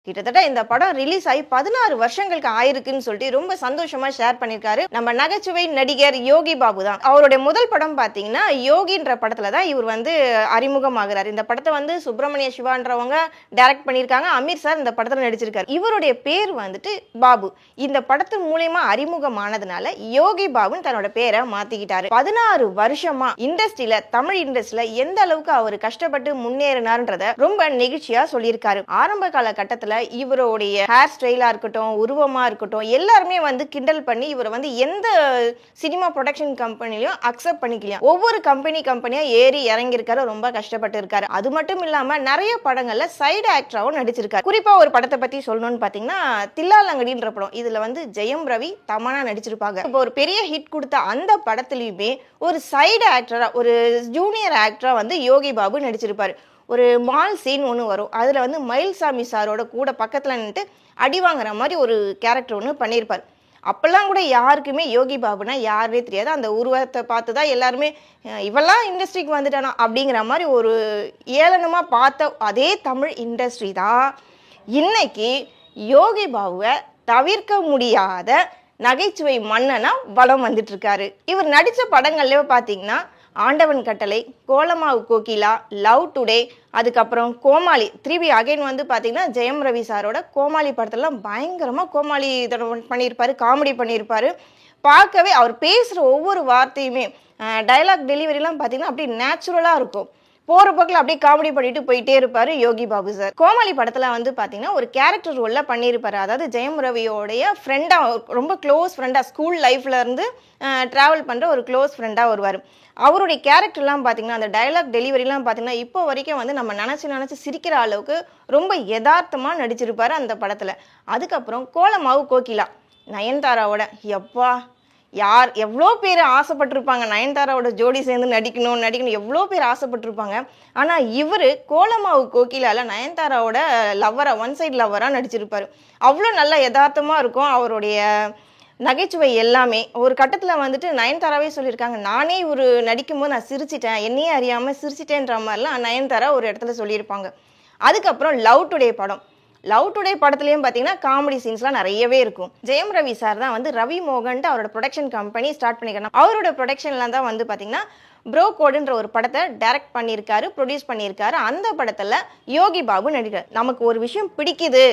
கிட்டத்தட்ட இந்த படம் ரிலீஸ் ஆகி 16 வருஷங்களுக்கு ஆயிருக்குன்னு சொல்லிட்டு ரொம்ப சந்தோஷமா ஷேர் பண்ணிருக்காரு நம்ம நகைச்சுவை நடிகர் யோகி பாபு தான். அவருடைய முதல் படம் பாத்தீங்கன்னா யோகின்ற படத்துல தான் இவர் வந்து அறிமுகமாகிறார். இந்த படத்தை வந்து சுப்பிரமணிய சிவான்றவங்க டைரக்ட் பண்ணியிருக்காங்க. அமீர் சார் இந்த படத்துல நடிச்சிருக்காரு. இவருடைய பேர் வந்துட்டு பாபு. இந்த படத்தின் மூலமா அறிமுகமானதுனால யோகி பாபுன்னு தன்னோட பேரை மாத்திக்கிட்டாரு. 16 வருஷமா இண்டஸ்ட்ரியில தமிழ் இண்டஸ்ட்ரியில எந்த அளவுக்கு அவர் கஷ்டப்பட்டு முன்னேறினார்ன்றத ரொம்ப நெகிழ்ச்சியா சொல்லியிருக்காரு. ஆரம்ப கால கட்டத்துல இவருடைய ஹேர் ஸ்டைலா இருக்கட்டும், உருவமா இருக்கட்டும், எல்லாருமே வந்து கிண்டல் பண்ணி இவரை வந்து எந்த சினிமா ப்ரொடக்ஷன் கம்பெனிலையும் அக்செப்ட் பண்ணிக்கலாம். ஒவ்வொரு கம்பெனியா ஏறி இறங்கி இருக்காரு. ரொம்ப கஷ்டப்பட்டு இருக்காரு. அது மட்டும் இல்லாம நிறைய படங்கள்ல சைடு ஆக்டராவும் நடிச்சிருக்காரு. குறிப்பா ஒரு படத்தை பத்தி சொல்லணும்னு பாத்தீங்கன்னா தில்லாலங்கடின்ற படம். இதுல வந்து ஜெயம் ரவி, தமன்னா நடிச்சிருப்பாங்க. இப்போ ஒரு பெரிய ஹிட் கொடுத்த அந்த படத்துலயுமே ஒரு சைடு ஆக்டரா, ஒரு ஜூனியர் ஆக்டரா வந்து யோகி பாபு நடிச்சிருப்பாரு. ஒரு மால் சீன் ஒன்று வரும். அதில் வந்து மயில்சாமி சாரோட கூட பக்கத்தில் நின்றுட்டு அடி வாங்குற மாதிரி ஒரு கேரக்டர் ஒன்று பண்ணியிருப்பார். அப்போல்லாம் கூட யாருக்குமே யோகி பாபுனா யாருனே தெரியாது. அந்த உருவத்தை பார்த்து தான் எல்லாருமே இவெல்லாம் இண்டஸ்ட்ரிக்கு வந்துட்டானா அப்படிங்கிற மாதிரி ஒரு ஏளனமாக பார்த்த அதே தமிழ் இண்டஸ்ட்ரி தான் இன்னைக்கு யோகி பாபுவை தவிர்க்க முடியாத நகைச்சுவை மன்னனா வலம் வந்துட்டு இருக்காரு. இவர் நடித்த படங்கள்ல பார்த்தீங்கன்னா ஆண்டவன் கட்டளை, கோலமாவு கோகிலா, லவ் டுடே, அதுக்கப்புறம் கோமாளி. திருப்பி அகைன் வந்து பார்த்தீங்கன்னா ஜெயம் ரவி சாரோட கோமாளி படத்துலலாம் பயங்கரமாக கோமாளி பண்ணியிருப்பாரு, காமெடி பண்ணியிருப்பாரு. பார்க்கவே அவர் பேசுகிற ஒவ்வொரு வார்த்தையுமே டைலாக் டெலிவரிலாம் பார்த்தீங்கன்னா அப்படியே நேச்சுரலாக இருக்கும். போகிற பக்கத்தில் அப்படியே காமெடி பண்ணிட்டு போயிட்டே இருப்பார் யோகி பாபு சார். கோமாளி படத்தில் வந்து பார்த்தீங்கன்னா ஒரு கேரக்டர் ரோலில் பண்ணியிருப்பார். அதாவது ஜெயம் ரவியோடைய ஃப்ரெண்டாக, ரொம்ப க்ளோஸ் ஃப்ரெண்டாக, ஸ்கூல் லைஃப்ல இருந்து ட்ராவல் பண்ணுற ஒரு க்ளோஸ் ஃப்ரெண்டாக வருவார். அவருடைய கேரக்டர்லாம் பார்த்தீங்கன்னா அந்த டைலாக் டெலிவரிலாம் பார்த்தீங்கன்னா இப்போ வரைக்கும் வந்து நம்ம நினச்சி சிரிக்கிற அளவுக்கு ரொம்ப யதார்த்தமாக நடிச்சிருப்பார் அந்த படத்தில். அதுக்கப்புறம் கோலமாவு கோகிலா, நயன்தாராவோட எப்பா யார் எவ்வளோ பேர் ஆசைப்பட்டிருப்பாங்க நயன்தாராவோட ஜோடி சேர்ந்து நடிக்கணும் எவ்வளோ பேர் ஆசைப்பட்டிருப்பாங்க. ஆனால் இவர் கோலமாவு கோகிலால நயன்தாராவோட லவ்வரா, ஒன் சைடு லவ்வராக நடிச்சிருப்பார். அவ்வளோ நல்லா யதார்த்தமாக இருக்கும் அவருடைய நகைச்சுவை எல்லாமே. ஒரு கட்டத்தில் வந்துட்டு நயன்தாராவே சொல்லியிருக்காங்க, நானே ஒரு நடிக்கும்போது நான் சிரிச்சிட்டேன், என்னையே அறியாமல் சிரிச்சிட்டேன்ற மாதிரிலாம் நயன்தாரா ஒரு இடத்துல சொல்லியிருப்பாங்க. அதுக்கப்புறம் லவ் டுடே படம். லவ் டுடே படத்துலையும் பார்த்தீங்கன்னா காமெடி சீன்ஸ்லாம் நிறையவே இருக்கும். ஜெயம் ரவி சார் தான் வந்து ரவி மோகன்ட்டு அவரோட ப்ரொடக்ஷன் கம்பெனி ஸ்டார்ட் பண்ணிக்கிறேன். அவரோட ப்ரொடக்ஷன்லாம் தான் வந்து பார்த்தீங்கன்னா ப்ரோ கோடுன்ற ஒரு படத்தை டைரக்ட் பண்ணியிருக்காரு, ப்ரொடியூஸ் பண்ணியிருக்காரு. அந்த படத்தில் யோகி பாபு நடிக்கிறார். நமக்கு ஒரு விஷயம் பிடிக்குது,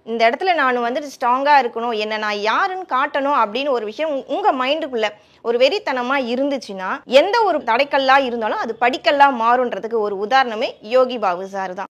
இந்த இடத்துல நான் வந்துட்டு ஸ்ட்ராங்காக இருக்கணும், என்னை நான் யாருன்னு காட்டணும் அப்படின்னு ஒரு விஷயம் உங்கள் மைண்டுக்குள்ள ஒரு வெறித்தனமாக இருந்துச்சுன்னா எந்த ஒரு தடைக்கல்லாக இருந்தாலும் அது படிக்கல்லாக மாறுன்றதுக்கு ஒரு உதாரணமே யோகி பாபு சார் தான்.